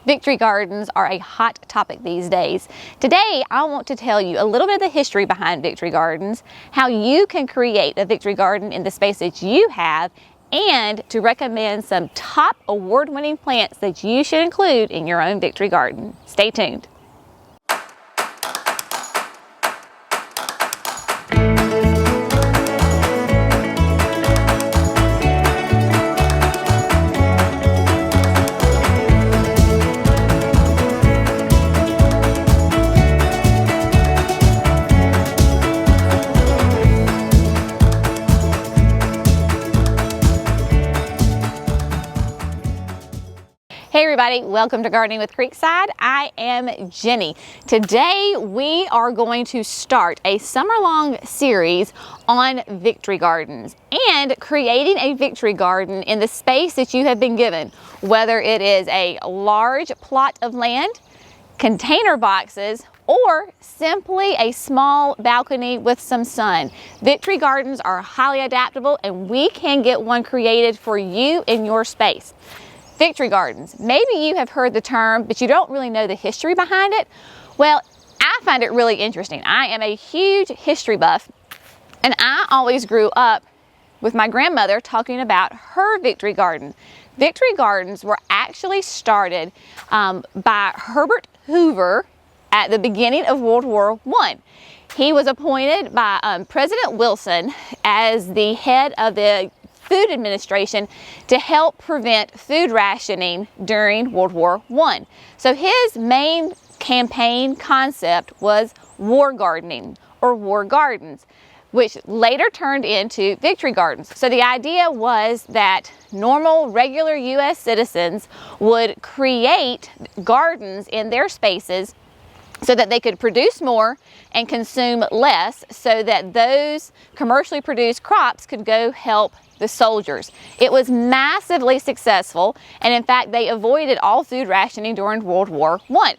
Victory gardens are a hot topic these days. Today, I want to tell you a little bit of the history behind victory gardens, how you can create a victory garden in the space that you have, and to recommend some top award-winning plants that you should include in your own victory garden. Stay tuned. Hey everybody, welcome to Gardening with Creekside. I am Jenny. Today we are going to start a summer-long series on victory gardens and creating a victory garden in the space that you have been given, whether it is a large plot of land, container boxes, or simply a small balcony with some sun. Victory gardens are highly adaptable and we can get one created for you in your space. Victory gardens. Maybe you have heard the term, but you don't really know the history behind it. Well, I find it really interesting. I am a huge history buff, and I always grew up with my grandmother talking about her victory garden. Victory gardens were actually started by Herbert Hoover at the beginning of World War I. He was appointed by President Wilson as the head of the Food Administration to help prevent food rationing during World War I. So his main campaign concept was war gardening or war gardens, which later turned into victory gardens. So the idea was that normal, regular U.S. citizens would create gardens in their spaces so that they could produce more and consume less, so that those commercially produced crops could go help the soldiers. It was massively successful, and in fact they avoided all food rationing during World War I.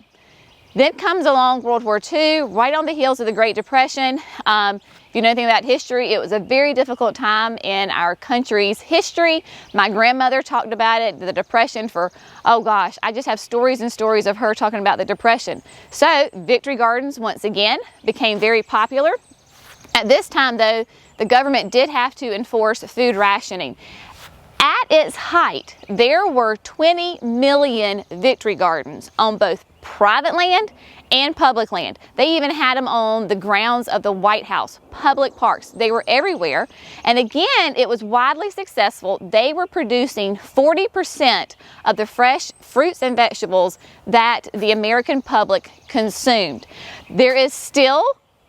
Then comes along World War II, right on the heels of the Great Depression. If you know anything about history, it was a very difficult time in our country's history. My grandmother talked about it, the Depression, for, oh gosh, I just have stories and stories of her talking about the Depression. So victory gardens, once again, became very popular. At this time, though, the government did have to enforce food rationing. At its height, there were 20 million victory gardens on both private land and public land. They even had them on the grounds of the White House, public parks. They were everywhere. And again, it was widely successful. They were producing 40% of the fresh fruits and vegetables that the American public consumed. There is still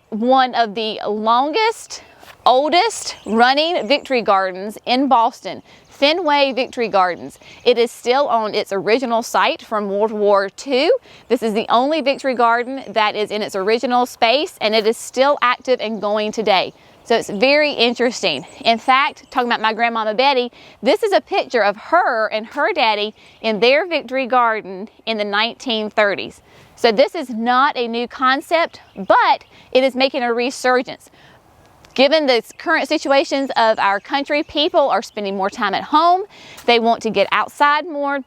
one of the longest, oldest running victory gardens in Boston, Fenway Victory Gardens. It is still on its original site from World War II. This is the only victory garden that is in its original space, and it is still active and going today. So it's very interesting. In fact, talking about my grandmama Betty, this is a picture of her and her daddy in their victory garden in the 1930s. So this is not a new concept, but it is making a resurgence. Given the current situations of our country, people are spending more time at home. They want to get outside more,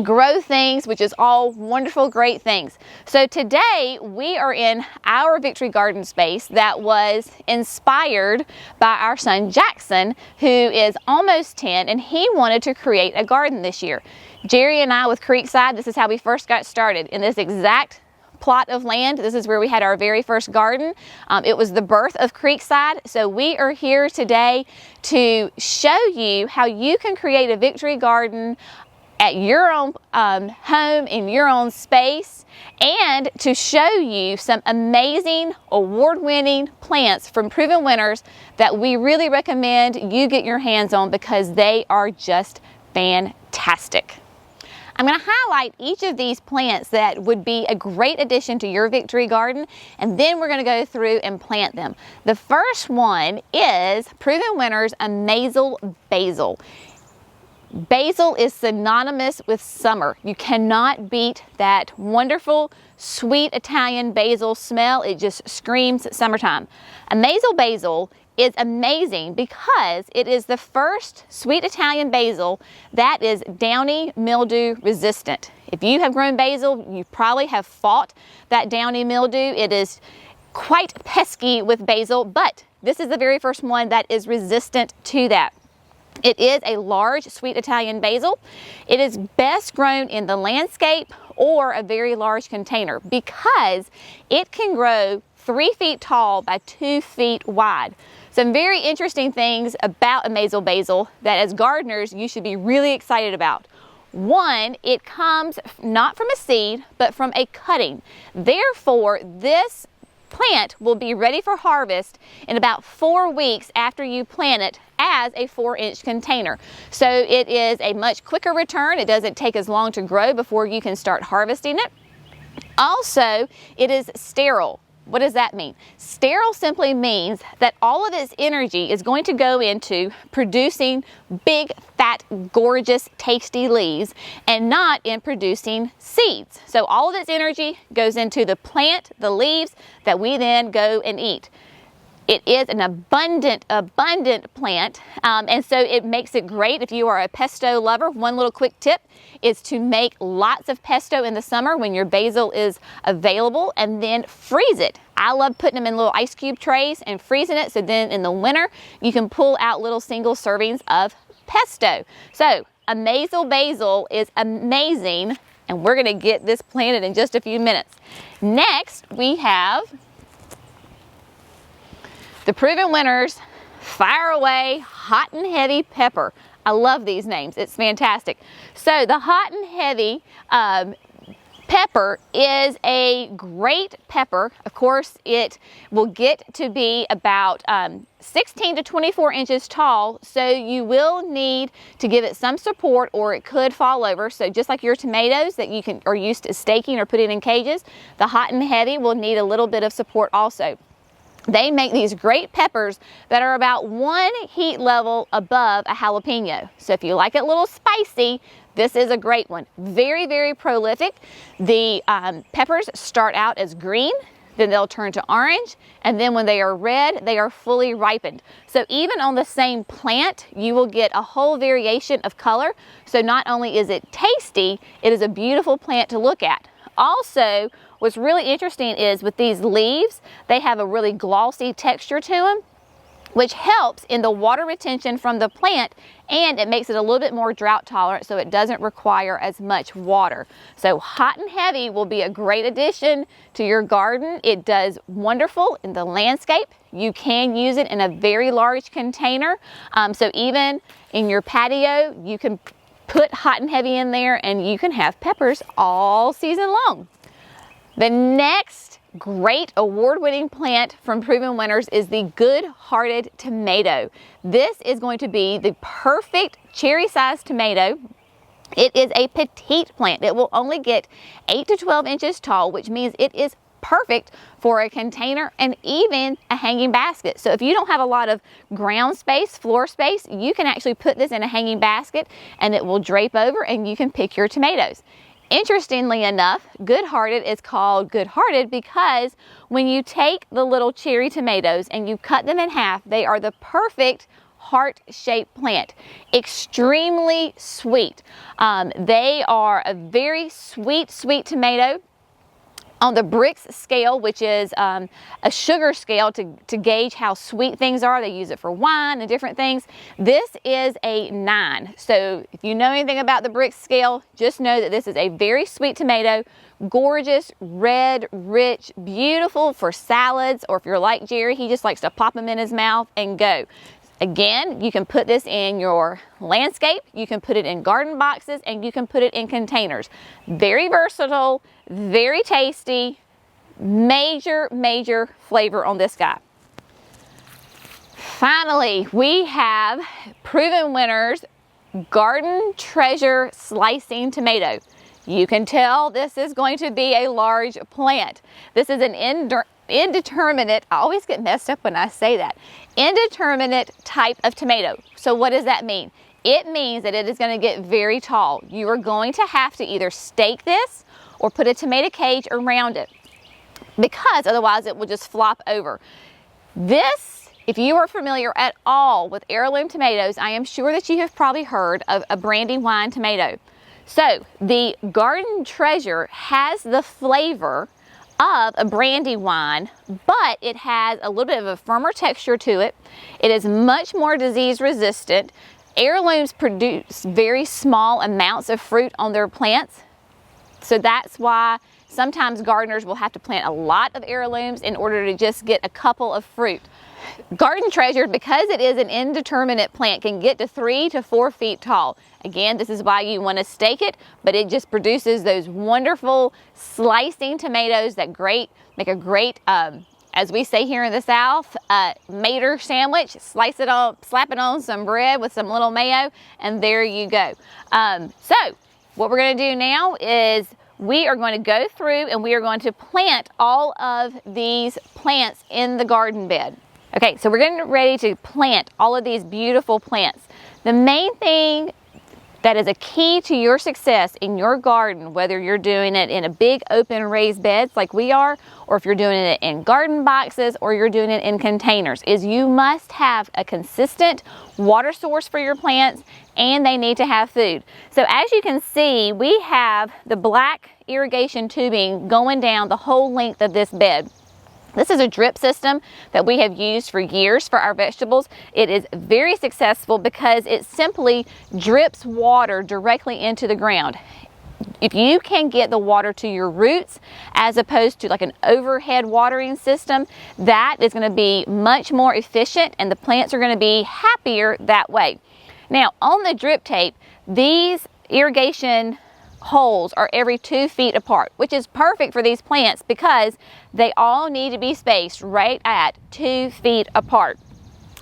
grow things, which is all wonderful, great things. So today we are in our victory garden space that was inspired by our son Jackson, who is almost 10, and he wanted to create a garden this year. Jerry and I with Creekside, this is how we first got started, in this exact plot of land. This is where we had our very first garden. It was the birth of Creekside. So we are here today to show you how you can create a victory garden at your own home, in your own space, and to show you some amazing award-winning plants from proven winners that we really recommend you get your hands on because they are just fantastic. I'm going to highlight each of these plants that would be a great addition to your victory garden, and then we're going to go through and plant them. The first one is Proven Winners Amazel Basil. Basil is synonymous with summer. You cannot beat that wonderful, sweet Italian basil smell. It just screams summertime. Amazel basil is amazing because it is the first sweet Italian basil that is downy mildew resistant. If you have grown basil, you probably have fought that downy mildew. It is quite pesky with basil, but this is the very first one that is resistant to that. It is a large sweet Italian basil. It is best grown in the landscape or a very large container because it can grow 3 feet tall by 2 feet wide. Some very interesting things about a basil that as gardeners you should be really excited about. One, it comes not from a seed, but from a cutting. Therefore, this plant will be ready for harvest in about 4 weeks after you plant it as a 4-inch container. So it is a much quicker return. It doesn't take as long to grow before you can start harvesting it. Also, it is sterile. What does that mean? Sterile simply means that all of its energy is going to go into producing big, fat, gorgeous, tasty leaves and not in producing seeds. So all of its energy goes into the plant, the leaves that we then go and eat. It is an abundant plant, and so it makes it great if you are a pesto lover. One little quick tip is to make lots of pesto in the summer when your basil is available and then freeze it. I love putting them in little ice cube trays and freezing it, so then in the winter you can pull out little single servings of pesto. So Amazel basil is amazing, and we're going to get this planted in just a few minutes. Next we have the proven winners, Fire Away Hot and Heavy Pepper. I love these names. It's fantastic. So the Hot and Heavy pepper is a great pepper. Of course, it will get to be about 16 to 24 inches tall, so you will need to give it some support or it could fall over. So just like your tomatoes that you are used to staking or putting in cages, the Hot and Heavy will need a little bit of support also. They make these great peppers that are about 1 heat level above a jalapeno. So if you like it a little spicy, this is a great one. Very, very prolific. The peppers start out as green, then they'll turn to orange, and then when they are red, they are fully ripened. So even on the same plant, you will get a whole variation of color. So not only is it tasty, it is a beautiful plant to look at. Also, what's really interesting is with these leaves, they have a really glossy texture to them, which helps in the water retention from the plant, and it makes it a little bit more drought tolerant so it doesn't require as much water. So Hot and Heavy will be a great addition to your garden. It does wonderful in the landscape. You can use it in a very large container. So even in your patio, you can put Hot and Heavy in there and you can have peppers all season long. The next great award-winning plant from Proven Winners is the Good-Hearted Tomato. This is going to be the perfect cherry-sized tomato. It is a petite plant. It will only get 8 to 12 inches tall, which means it is perfect for a container and even a hanging basket. So if you don't have a lot of ground space, floor space, you can actually put this in a hanging basket and it will drape over and you can pick your tomatoes. Interestingly enough, Good-Hearted is called Good-Hearted because when you take the little cherry tomatoes and you cut them in half, they are the perfect heart-shaped plant. Extremely sweet. They are a very sweet tomato. On the Brix scale, which is a sugar scale to gauge how sweet things are, they use it for wine and different things. This is a 9. So if you know anything about the Brix scale, just know that this is a very sweet tomato, gorgeous, red, rich, beautiful for salads, or if you're like Jerry, he just likes to pop them in his mouth and go. Again, you can put this in your landscape, you can put it in garden boxes, and you can put it in containers. Very versatile, very tasty, major flavor on this guy. Finally, we have Proven Winners Garden Treasure Slicing Tomato. You can tell this is going to be a large plant. This is an indeterminate, I always get messed up when I say that, indeterminate type of tomato. So what does that mean? It means that it is going to get very tall. You are going to have to either stake this or put a tomato cage around it because otherwise it will just flop over. This, if you are familiar at all with heirloom tomatoes, I am sure that you have probably heard of a Brandywine tomato. So the Garden Treasure has the flavor of a brandy wine, but it has a little bit of a firmer texture to it. It is much more disease resistant. Heirlooms produce very small amounts of fruit on their plants. So that's why sometimes gardeners will have to plant a lot of heirlooms in order to just get a couple of fruit. Garden Treasure, because it is an indeterminate plant, can get to 3 to 4 feet tall. Again, this is why you want to stake it, but it just produces those wonderful slicing tomatoes that make a great, as we say here in the South, mater sandwich. Slice it on, slap it on some bread with some little mayo, and there you go. So what we're going to do now is we are going to go through and we are going to plant all of these plants in the garden bed. Okay, so we're getting ready to plant all of these beautiful plants. The main thing that is a key to your success in your garden, whether you're doing it in a big open raised beds like we are, or if you're doing it in garden boxes, or you're doing it in containers, is you must have a consistent water source for your plants, and they need to have food. So as you can see, we have the black irrigation tubing going down the whole length of this bed. This is a drip system that we have used for years for our vegetables. It is very successful because it simply drips water directly into the ground. If you can get the water to your roots as opposed to like an overhead watering system, that is going to be much more efficient and the plants are going to be happier that way. Now on the drip tape, these irrigation holes are every 2 feet apart, which is perfect for these plants because they all need to be spaced right at 2 feet apart.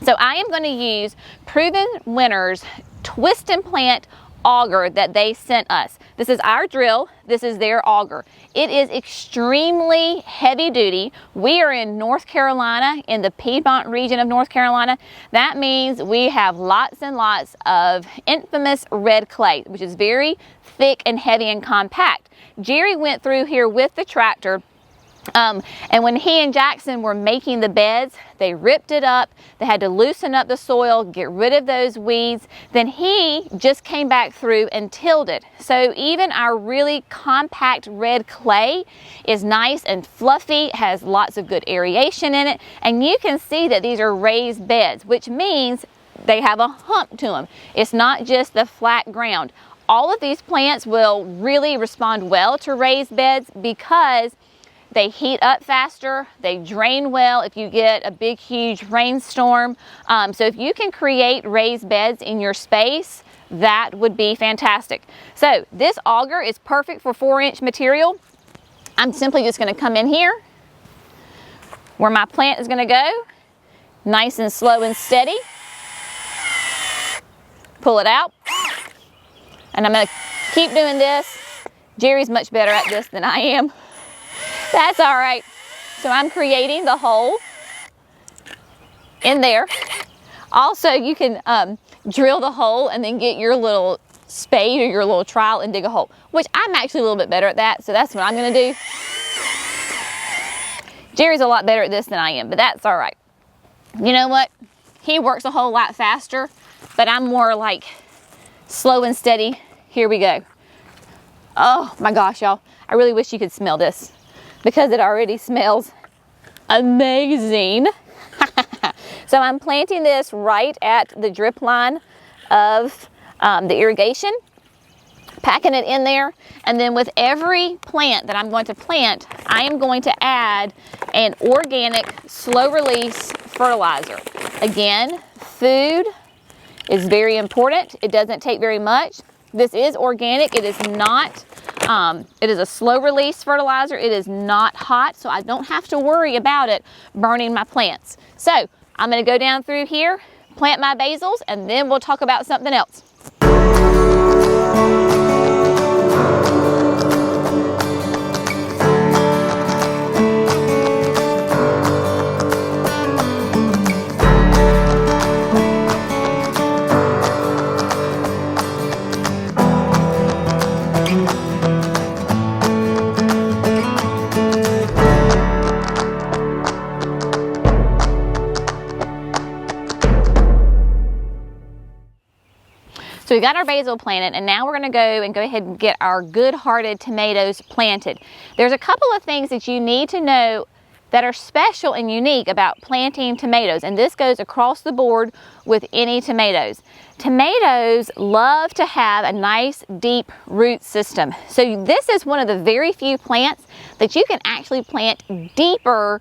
So I am going to use Proven Winners twist and plant auger that they sent us. This is our drill, this is their auger. It is extremely heavy duty. We are in North Carolina, in the Piedmont region of North Carolina. That means we have lots and lots of infamous red clay, which is very thick and heavy and compact. Jerry went through here with the tractor, and when he and Jackson were making the beds, they ripped it up. They had to loosen up the soil, get rid of those weeds. Then he just came back through and tilled it. So even our really compact red clay is nice and fluffy, has lots of good aeration in it. And you can see that these are raised beds, which means they have a hump to them. It's not just the flat ground. All of these plants will really respond well to raised beds because they heat up faster, they drain well if you get a big, huge rainstorm. So if you can create raised beds in your space, that would be fantastic. So this auger is perfect for 4-inch material. I'm simply just gonna come in here where my plant is gonna go, nice and slow and steady. Pull it out. And I'm gonna keep doing this. Jerry's much better at this than I am. That's all right. So I'm creating the hole in there. Also, you can drill the hole and then get your little spade or your little trowel and dig a hole, which I'm actually a little bit better at that, so that's what I'm gonna do. Jerry's a lot better at this than I am, but that's all right. You know what? He works a whole lot faster, but I'm more like slow and steady. Here we go. Oh my gosh, y'all. I really wish you could smell this, because it already smells amazing. So I'm planting this right at the drip line of the irrigation, packing it in there, and then with every plant that I'm going to plant, I am going to add an organic slow release fertilizer. Again, food is very important. It doesn't take very much. This is organic. It is not it is a slow release fertilizer. It is not hot, so I don't have to worry about it burning my plants. So I'm going to go down through here, plant my basils, and then we'll talk about something else. So we got our basil planted, and now we're gonna go ahead and get our good-hearted tomatoes planted. There's a couple of things that you need to know that are special and unique about planting tomatoes, and this goes across the board with any tomatoes. Tomatoes love to have a nice deep root system. So this is one of the very few plants that you can actually plant deeper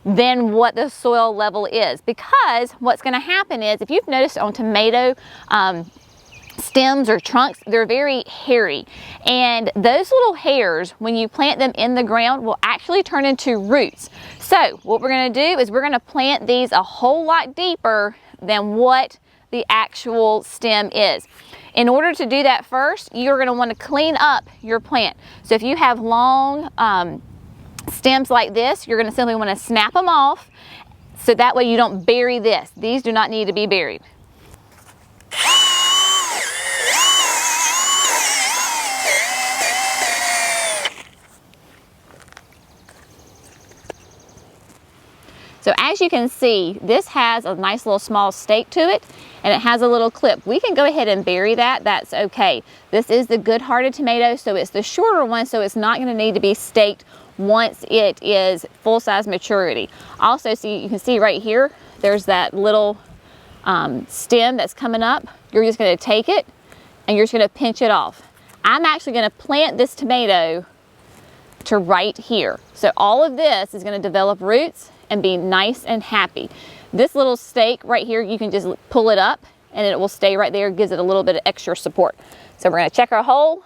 than what the soil level is, because what's going to happen is, if you've noticed on tomato stems or trunks, they're very hairy, and those little hairs, when you plant them in the ground, will actually turn into roots. So what we're going to do is we're going to plant these a whole lot deeper than what the actual stem is. In order to do that, first you're going to want to clean up your plant. So if you have long stems like this, you're going to simply want to snap them off, so that way you don't bury this. These do not need to be buried. So as you can see, this has a nice little small stake to it, and it has a little clip. We can go ahead and bury that, that's okay. This is the good-hearted tomato, so it's the shorter one, so it's not gonna need to be staked once it is full-size maturity. Also, see, you can see right here, there's that little stem that's coming up. You're just gonna take it, and you're just gonna pinch it off. I'm actually gonna plant this tomato to right here. So all of this is gonna develop roots and be nice and happy. This little stake right here, you can just pull it up and it will stay right there, gives it a little bit of extra support. So we're gonna check our hole.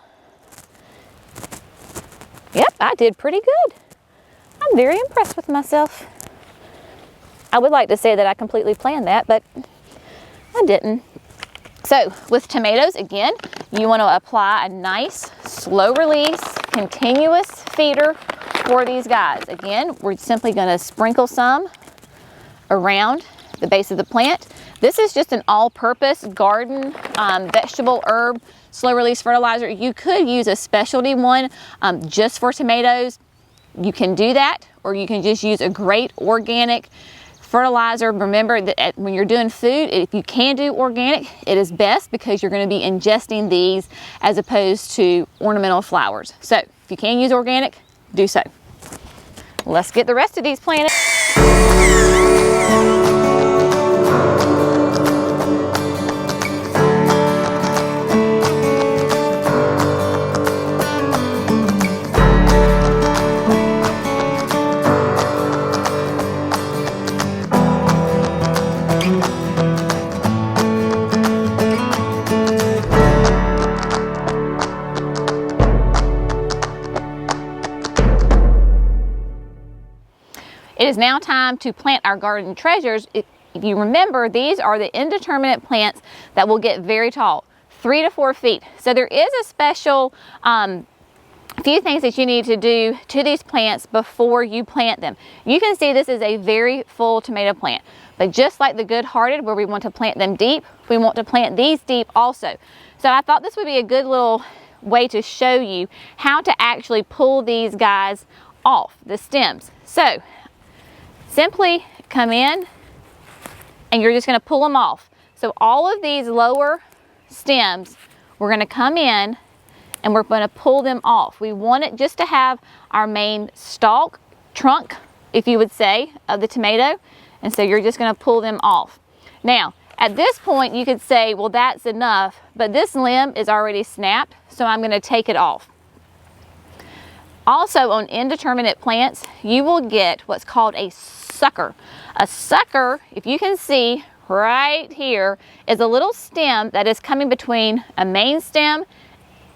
Yep, I did pretty good. I'm very impressed with myself. I would like to say that I completely planned that, but I didn't. So with tomatoes, again, you want to apply a nice, slow release, continuous feeder for these guys. Again, we're simply going to sprinkle some around the base of the plant. This is just an all-purpose garden vegetable herb slow release fertilizer. You could use a specialty one just for tomatoes. You can do that, or you can just use a great organic fertilizer. Remember that when you're doing food, if you can do organic, it is best, because you're going to be ingesting these as opposed to ornamental flowers. So if you can use organic, do so. Let's get the rest of these planted. It is now time to plant our garden treasures. If you remember, these are the indeterminate plants that will get very tall, 3 to 4 feet. So there is a special few things that you need to do to these plants before you plant them. You can see this is a very full tomato plant, but just like the good-hearted, where we want to plant them deep, we want to plant these deep also. So I thought this would be a good little way to show you how to actually pull these guys off, the stems. So simply come in and you're just going to pull them off. So all of these lower stems, we're going to come in and we're going to pull them off. We want it just to have our main stalk, trunk, if you would say, of the tomato. And so you're just going to pull them off. Now, at this point, you could say, well, that's enough, but this limb is already snapped, so I'm going to take it off. Also, on indeterminate plants, you will get what's called a sucker. A sucker, if you can see right here, is a little stem that is coming between a main stem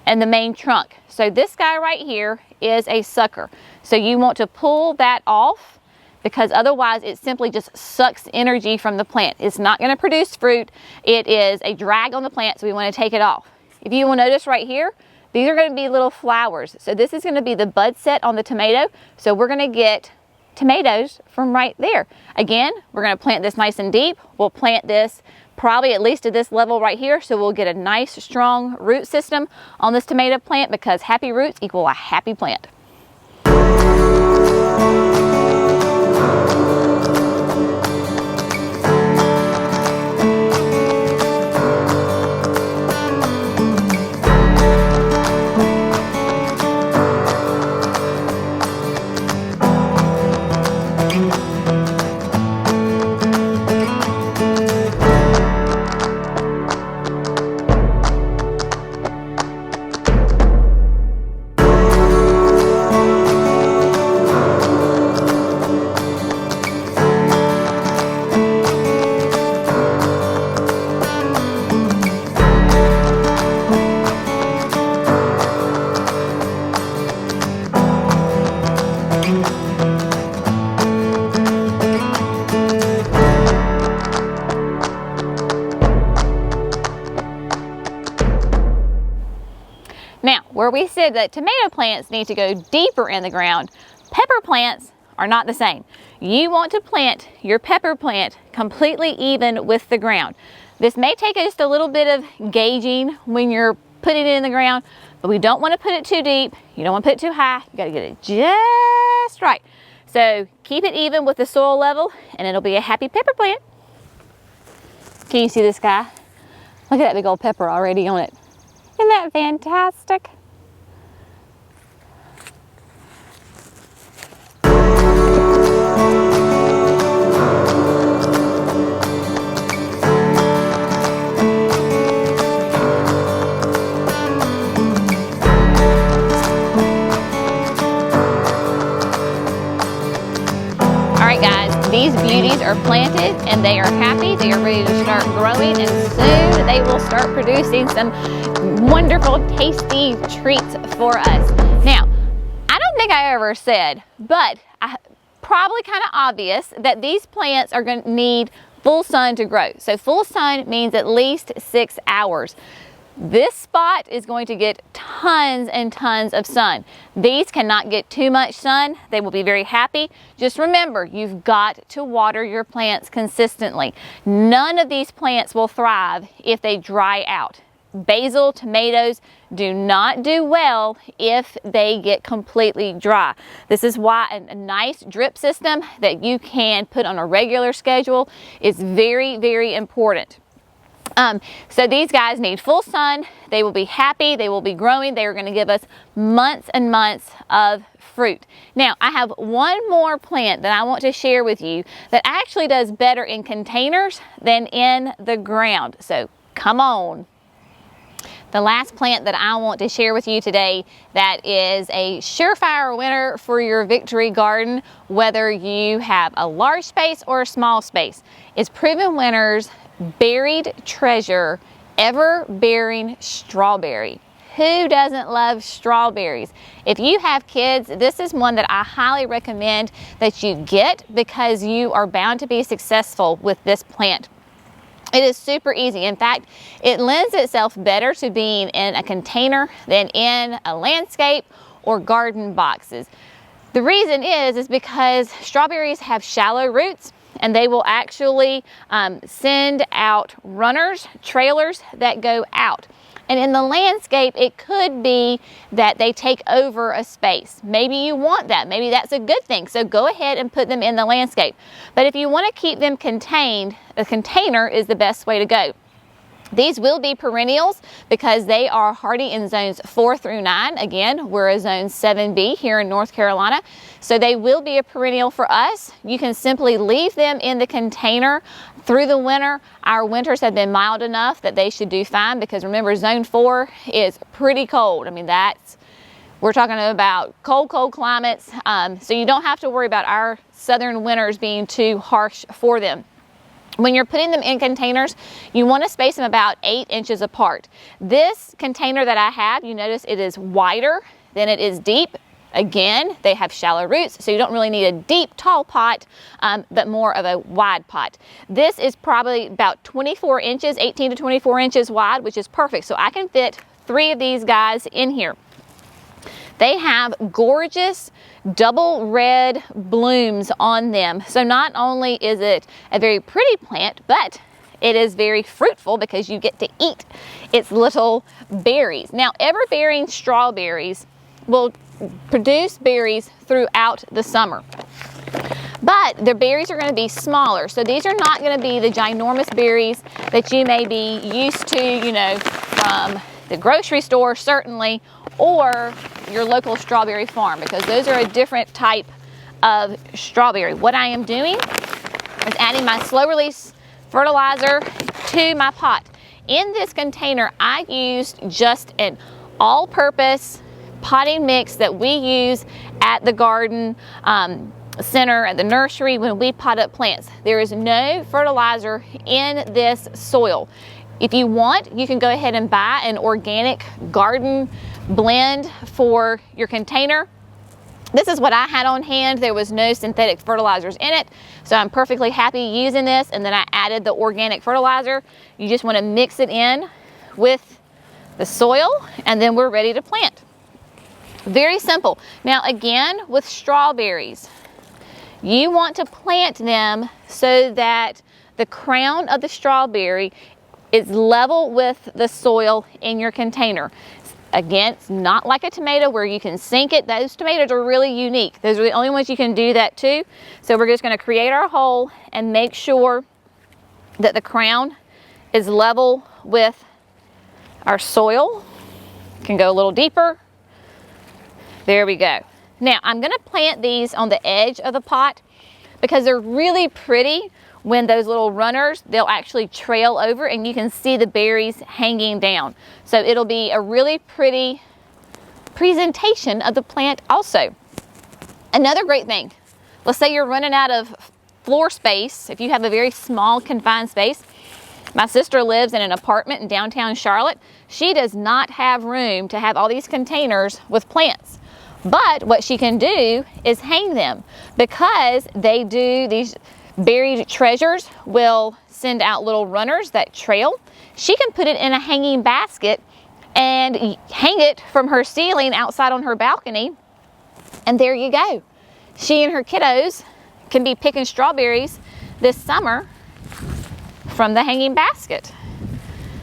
and the main trunk. So this guy right here is a sucker. So you want to pull that off, because otherwise it simply just sucks energy from the plant. It's not going to produce fruit. It is a drag on the plant, so we want to take it off. If you will notice right here, these are going to be little flowers. So this is going to be the bud set on the tomato. So we're going to get tomatoes from right there. Again, we're going to plant this nice and deep. We'll plant this probably at least to this level right here, so we'll get a nice strong root system on this tomato plant, because happy roots equal a happy plant. Now, where we said that tomato plants need to go deeper in the ground, pepper plants are not the same. You want to plant your pepper plant completely even with the ground. This may take just a little bit of gauging when you're putting it in the ground, but we don't want to put it too deep. You don't want to put it too high. You got to get it just right. So keep it even with the soil level and it'll be a happy pepper plant. Can you see this guy? Look at that big old pepper already on it. Isn't that fantastic? Alright guys, these beauties are planted and they are happy. They are ready to start growing and soon they will start producing some wonderful, tasty treats for us. Now, I don't think I ever said, but probably kind of obvious that these plants are going to need full sun to grow. So full sun means at least 6 hours. This spot is going to get tons and tons of sun. These cannot get too much sun. They will be very happy. Just remember, you've got to water your plants consistently. None of these plants will thrive if they dry out. Basil, tomatoes do not do well if they get completely dry. This is why a nice drip system that you can put on a regular schedule is very, very important. So these guys need full sun. They will be happy. They will be growing. They are going to give us months and months of fruit. Now, I have one more plant that I want to share with you that actually does better in containers than in the ground. So come on. The last plant that I want to share with you today that is a surefire winner for your victory garden, whether you have a large space or a small space, is Proven Winner's Buried Treasure Everbearing Strawberry. Who doesn't love strawberries? If you have kids, this is one that I highly recommend that you get because you are bound to be successful with this plant. It is super easy. In fact, it lends itself better to being in a container than in a landscape or garden boxes. The reason is because strawberries have shallow roots and they will actually send out runners, trailers that go out. And in the landscape, it could be that they take over a space. Maybe you want that. Maybe that's a good thing. So go ahead and put them in the landscape. But if you want to keep them contained, a container is the best way to go. These will be perennials because they are hardy in zones 4 through 9. Again, we're a zone 7B here in North Carolina. So they will be a perennial for us. You can simply leave them in the container through the winter. Our winters have been mild enough that they should do fine because remember, zone 4 is pretty cold. I mean, we're talking about cold climates. So you don't have to worry about our southern winters being too harsh for them. When you're putting them in containers, you want to space them about 8 inches apart. This container that I have, you notice it is wider than it is deep. Again, they have shallow roots, so you don't really need a deep, tall pot, but more of a wide pot. This is probably about 24 inches, 18 to 24 inches wide, which is perfect. So I can fit 3 of these guys in here. They have gorgeous double red blooms on them. So not only is it a very pretty plant, but it is very fruitful because you get to eat its little berries. Now, Everbearing strawberries will produce berries throughout the summer. But the berries are going to be smaller. So these are not going to be the ginormous berries that you may be used to, you know, from the grocery store certainly, or your local strawberry farm, because those are a different type of strawberry. What I am doing is adding my slow release fertilizer to my pot. In this container, I used just an all-purpose potting mix that we use at the garden center, at the nursery when we pot up plants. There is no fertilizer in this soil. If you want, you can go ahead and buy an organic garden blend for your container. This is what I had on hand. There was no synthetic fertilizers in it, so I'm perfectly happy using this. And then I added the organic fertilizer. You just want to mix it in with the soil, and then we're ready to plant. Very simple. Now again, with strawberries, you want to plant them so that the crown of the strawberry is level with the soil in your container. Again, it's not like a tomato where you can sink it. Those tomatoes are really unique. Those are the only ones you can do that to. So we're just going to create our hole and make sure that the crown is level with our soil. Can go a little deeper. There we go. Now I'm going to plant these on the edge of the pot because they're really pretty. When those little runners, they'll actually trail over and you can see the berries hanging down. So it'll be a really pretty presentation of the plant also. Another great thing, let's say you're running out of floor space. If you have a very small confined space, my sister lives in an apartment in downtown Charlotte. She does not have room to have all these containers with plants. But what she can do is hang them, because they do these buried treasures will send out little runners that trail. She can put it in a hanging basket and hang it from her ceiling outside on her balcony, and there you go. She and her kiddos can be picking strawberries this summer from the hanging basket.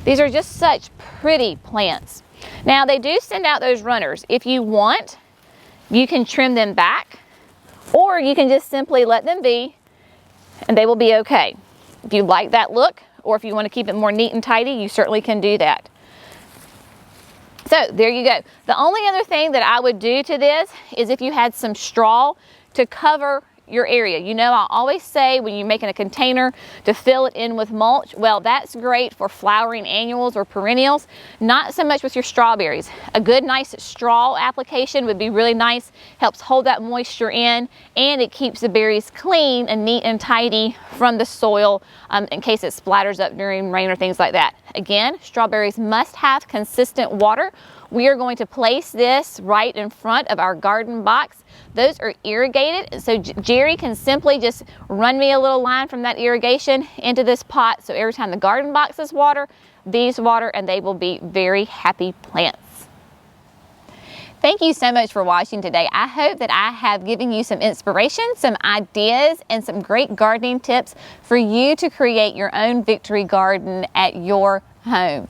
These are just such pretty plants. Now they do send out those runners. If you want, you can trim them back, or you can just simply let them be and they will be okay. If you like that look, or if you want to keep it more neat and tidy, you certainly can do that. So there you go. The only other thing that I would do to this is if you had some straw to cover your area. You know, I always say when you're making a container to fill it in with mulch. Well, that's great for flowering annuals or perennials, not so much with your strawberries. A good nice straw application would be really nice, helps hold that moisture in, and it keeps the berries clean and neat and tidy from the soil in case it splatters up during rain or things like that. Again, strawberries must have consistent water. We are going to place this right in front of our garden box. Those are irrigated, so Jerry can simply just run me a little line from that irrigation into this pot. So every time the garden box is water, these water, and they will be very happy plants. Thank you so much for watching today. I hope that I have given you some inspiration, some ideas, and some great gardening tips for you to create your own victory garden at your home.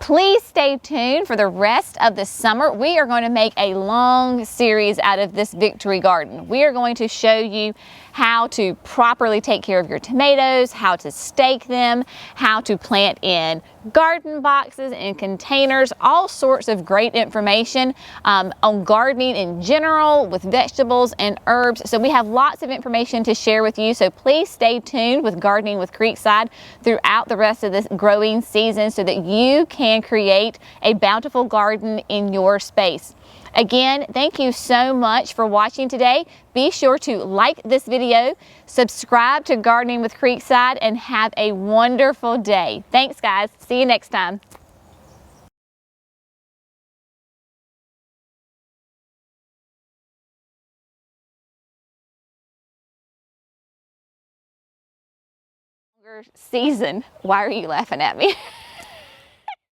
Please stay tuned for the rest of the summer. We are going to make a long series out of this victory garden. We are going to show you how to properly take care of your tomatoes, how to stake them, how to plant in garden boxes and containers, all sorts of great information on gardening in general with vegetables and herbs. So we have lots of information to share with you. So please stay tuned with Gardening with Creekside throughout the rest of this growing season so that you can create a bountiful garden in your space. Again, thank you so much for watching today. Be sure to like this video, subscribe to Gardening with Creekside, and have a wonderful day. Thanks, guys. See you next time. Season. Why are you laughing at me?